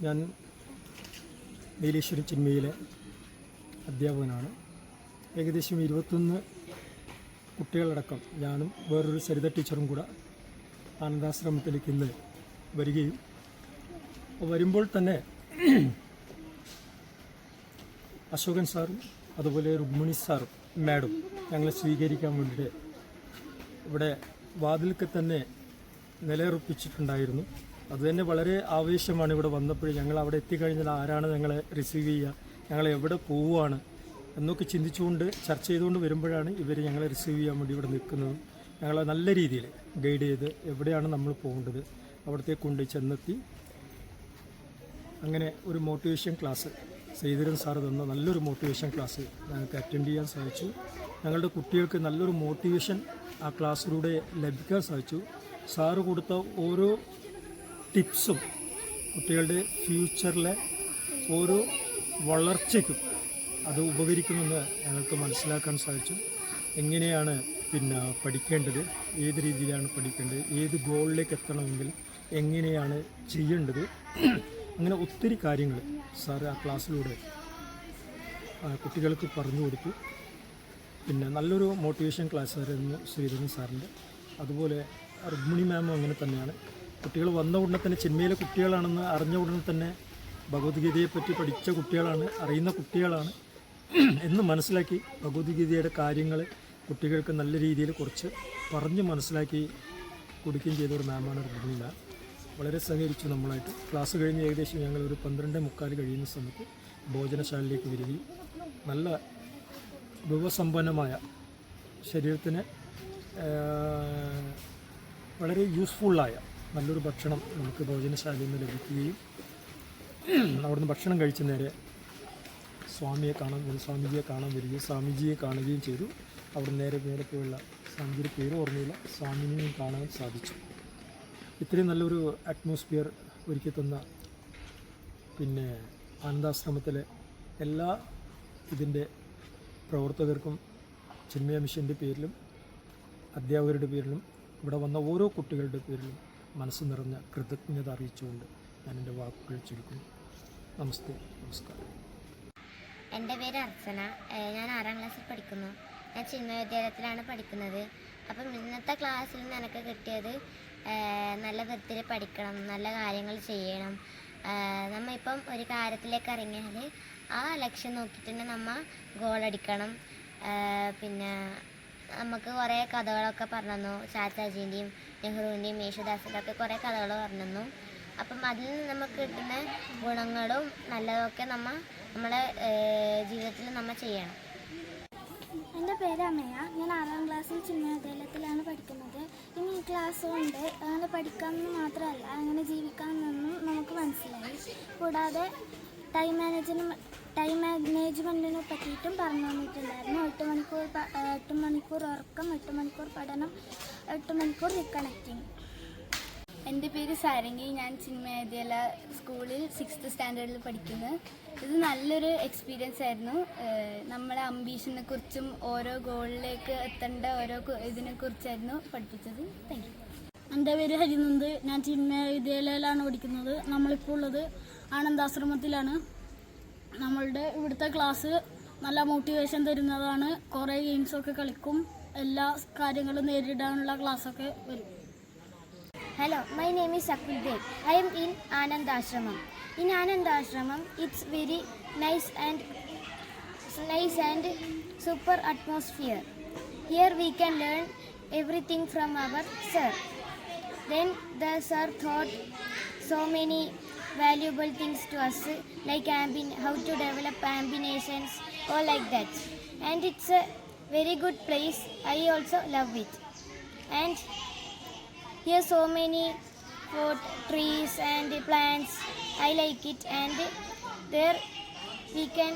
ഞാൻ നീലേശ്വരം ചിന്മയിലെ അധ്യാപകനാണ്. ഏകദേശം 21 കുട്ടികളടക്കം ഞാനും വേറൊരു സരിത ടീച്ചറും കൂടെ ആനന്ദാശ്രമത്തിലേക്ക് ഇന്ന് വരികയും വരുമ്പോൾ തന്നെ അശോകൻ സാറും അതുപോലെ രുക്മിണി സാറും മാഡം ഞങ്ങളെ സ്വീകരിക്കാൻ വേണ്ടിയിട്ട് ഇവിടെ വാതിൽക്ക് തന്നെ നിലയുറപ്പിച്ചിട്ടുണ്ടായിരുന്നു. അതുതന്നെ വളരെ ആവേശമാണ്. ഇവിടെ വന്നപ്പോൾ ഞങ്ങൾ അവിടെ എത്തിക്കഴിഞ്ഞാൽ ആരാണ് ഞങ്ങളെ റിസീവ് ചെയ്യുക, ഞങ്ങൾ എവിടെ പോവുകയാണ് എന്നൊക്കെ ചിന്തിച്ചുകൊണ്ട് ചർച്ച ചെയ്തുകൊണ്ട് വരുമ്പോഴാണ് ഇവർ ഞങ്ങളെ റിസീവ് ചെയ്യാൻ വേണ്ടി ഇവിടെ നിൽക്കുന്നതും ഞങ്ങളെ നല്ല രീതിയിൽ ഗൈഡ് ചെയ്ത് എവിടെയാണ് നമ്മൾ പോകേണ്ടത് അവിടത്തേക്ക് കൊണ്ട് ചെന്നെത്തി. അങ്ങനെ ഒരു മോട്ടിവേഷൻ ക്ലാസ് ശ്രീധരൻ സാറ് തന്ന നല്ലൊരു മോട്ടിവേഷൻ ക്ലാസ് ഞങ്ങൾക്ക് അറ്റൻഡ് ചെയ്യാൻ സാധിച്ചു. ഞങ്ങളുടെ കുട്ടികൾക്ക് നല്ലൊരു മോട്ടിവേഷൻ ആ ക്ലാസ്സിലൂടെ ലഭിക്കാൻ സാധിച്ചു. സാറ് കൊടുത്ത ഓരോ ടിപ്സും കുട്ടികളുടെ ഫ്യൂച്ചറിലെ ഓരോ വളർച്ചയ്ക്കും അത് ഉപകരിക്കുമെന്ന് ഞങ്ങൾക്ക് മനസ്സിലാക്കാൻ സാധിച്ചു. എങ്ങനെയാണ് പഠിക്കേണ്ടത്, ഏത് രീതിയിലാണ് പഠിക്കേണ്ടത്, ഏത് ഗോളിലേക്ക് എത്തണമെങ്കിൽ എങ്ങനെയാണ് ചെയ്യേണ്ടത്, അങ്ങനെ ഒത്തിരി കാര്യങ്ങൾ സാറ് ആ ക്ലാസ്സിലൂടെ കുട്ടികൾക്ക് പറഞ്ഞു കൊടുത്തു. നല്ലൊരു മോട്ടിവേഷൻ ക്ലാസ് ആയിരുന്നു ശ്രീധരൻ സാറിൻ്റെ. അതുപോലെ രുക്മിണി മാമും അങ്ങനെ തന്നെയാണ്. കുട്ടികൾ വന്ന ഉടനെ തന്നെ ചിന്മയിലെ കുട്ടികളാണെന്ന് അറിഞ്ഞ ഉടനെ തന്നെ ഭഗവത്ഗീതയെപ്പറ്റി പഠിച്ച കുട്ടികളാണ്, അറിയുന്ന കുട്ടികളാണ് എന്ന് മനസ്സിലാക്കി ഭഗവത്ഗീതയുടെ കാര്യങ്ങൾ കുട്ടികൾക്ക് നല്ല രീതിയിൽ കുറച്ച് പറഞ്ഞ് മനസ്സിലാക്കി കൊടുക്കുകയും ചെയ്ത ഒരു മാമാണ് രുക്മിണി മാം. വളരെ സഹകരിച്ചു നമ്മളായിട്ട്. ക്ലാസ് കഴിഞ്ഞ് ഏകദേശം ഞങ്ങൾ ഒരു 12:45 കഴിയുന്ന സമയത്ത് ഭോജനശാലയിലേക്ക് വരികയും നല്ല വിഭവസമ്പന്നമായ ശരീരത്തിന് വളരെ യൂസ്ഫുള്ളായ നല്ലൊരു ഭക്ഷണം നമുക്ക് ഭോജനശാലയിൽ നിന്ന് ലഭിക്കുകയും അവിടുന്ന് ഭക്ഷണം കഴിച്ച നേരെ സ്വാമിജിയെ കാണാൻ വരികയും സ്വാമിജിയെ കാണുകയും ചെയ്തു. അവിടെ നേരെ പോയുള്ള സ്വാമിജിയുടെ പേര് ഓർമ്മയില്ല, സ്വാമിനെയും കാണാൻ സാധിച്ചു. ഇത്രയും നല്ലൊരു അറ്റ്മോസ്ഫിയർ ഒരുക്കി തന്ന ആനന്ദാശ്രമത്തിലെ എല്ലാ ഇതിൻ്റെ പ്രവർത്തകർക്കും ചിന്മയ മിഷൻ്റെ പേരിലും അധ്യാപകരുടെ പേരിലും ഇവിടെ വന്ന ഓരോ കുട്ടികളുടെ പേരിലും മനസ്സ് നിറഞ്ഞ കൃതജ്ഞത അറിയിച്ചുകൊണ്ട് ഞാൻ എൻ്റെ വാക്കുകൾ ചുരുക്കുന്നു. നമസ്തേ, നമസ്കാരം. എൻ്റെ പേര് അർച്ചന. ഞാൻ 6ാം ക്ലാസ്സിൽ പഠിക്കുന്നു. ഞാൻ ചിന്മയ വിദ്യാലയത്തിലാണ് പഠിക്കുന്നത്. അപ്പം ഇന്നത്തെ ക്ലാസ്സിൽ നിന്ന് എനിക്ക് കിട്ടിയത് നല്ല വൃത്തിയിൽ പഠിക്കണം, നല്ല കാര്യങ്ങൾ ചെയ്യണം. നമ്മൾ ഇപ്പം ഒരു കാര്യത്തിലേക്ക് ഇറങ്ങിയാൽ ആ ലക്ഷ്യം നോക്കിയിട്ട് തന്നെ നമ്മൾ ഗോളടിക്കണം. നമുക്ക് കുറേ കഥകളൊക്കെ പറഞ്ഞു തന്നു. ചാച്ചാജീൻ്റെയും നെഹ്റുവിൻ്റെയും യേശുദാസിൻ്റെ ഒക്കെ കുറേ കഥകൾ പറഞ്ഞു തന്നു. അപ്പം അതിൽ നിന്ന് നമുക്ക് കിട്ടുന്ന ഗുണങ്ങളും നല്ലതൊക്കെ നമ്മളെ ജീവിതത്തിൽ നമ്മൾ ചെയ്യണം. എൻ്റെ പേര് അമ്മയ. ഞാൻ 6ാം ക്ലാസ്സിൽ ചിന്മയ വിദ്യാലയത്തിലാണ് പഠിക്കുന്നത്. ഇനി ഈ ക്ലാസ് കൊണ്ട് അങ്ങനെ പഠിക്കാമെന്ന് മാത്രമല്ല അങ്ങനെ ജീവിക്കാമെന്നും നമുക്ക് മനസ്സിലായി. കൂടാതെ ടൈം മാനേജ്മെൻറ്റിനെ പറ്റിയിട്ടും പറഞ്ഞു തന്നിട്ടുണ്ടായിരുന്നു. 8 മണിക്കൂർ ഉറക്കം, 8 മണിക്കൂർ പഠനം, 8 മണിക്കൂർ റീകണക്റ്റിംഗ്. എൻ്റെ പേര് സാരംഗി. ഞാൻ ചിന്മയ വിദ്യാലയ സ്കൂളിൽ 6th സ്റ്റാൻഡേർഡിൽ പഠിക്കുന്നു. ഇത് നല്ലൊരു എക്സ്പീരിയൻസ് ആയിരുന്നു. നമ്മളെ അംബീഷനെ കുറിച്ചും ഓരോ ഗോളിലേക്ക് എത്തേണ്ട ഓരോ ഇതിനെക്കുറിച്ചായിരുന്നു പഠിപ്പിച്ചത്. Thank you. എൻ്റെ പേര് ഹരിനന്ദ്. ഞാൻ ചിന്മയ വിദ്യാലയയിലാണ് പഠിക്കുന്നത്. നമ്മളിപ്പോൾ ഉള്ളത് ആനന്ദാശ്രമത്തിലാണ്. നമ്മളുടെ ഇവിടുത്തെ ക്ലാസ് നല്ല മോട്ടിവേഷൻ തരുന്നതാണ്. കുറേ ഗെയിംസൊക്കെ കളിക്കും. എല്ലാ കാര്യങ്ങളും നേരിടാനുള്ള ക്ലാസ്സൊക്കെ വരും. Hello, my name is Akul Dev. I am in Anand Ashramam. In Anand Ashramam, it's very nice and super atmosphere. Here we can learn everything from our sir. Then the sir taught so many valuable things to us, like how to develop combinations, or like that. And it's a very good place. I also love it. And here so many trees and plants. I like it, and there we can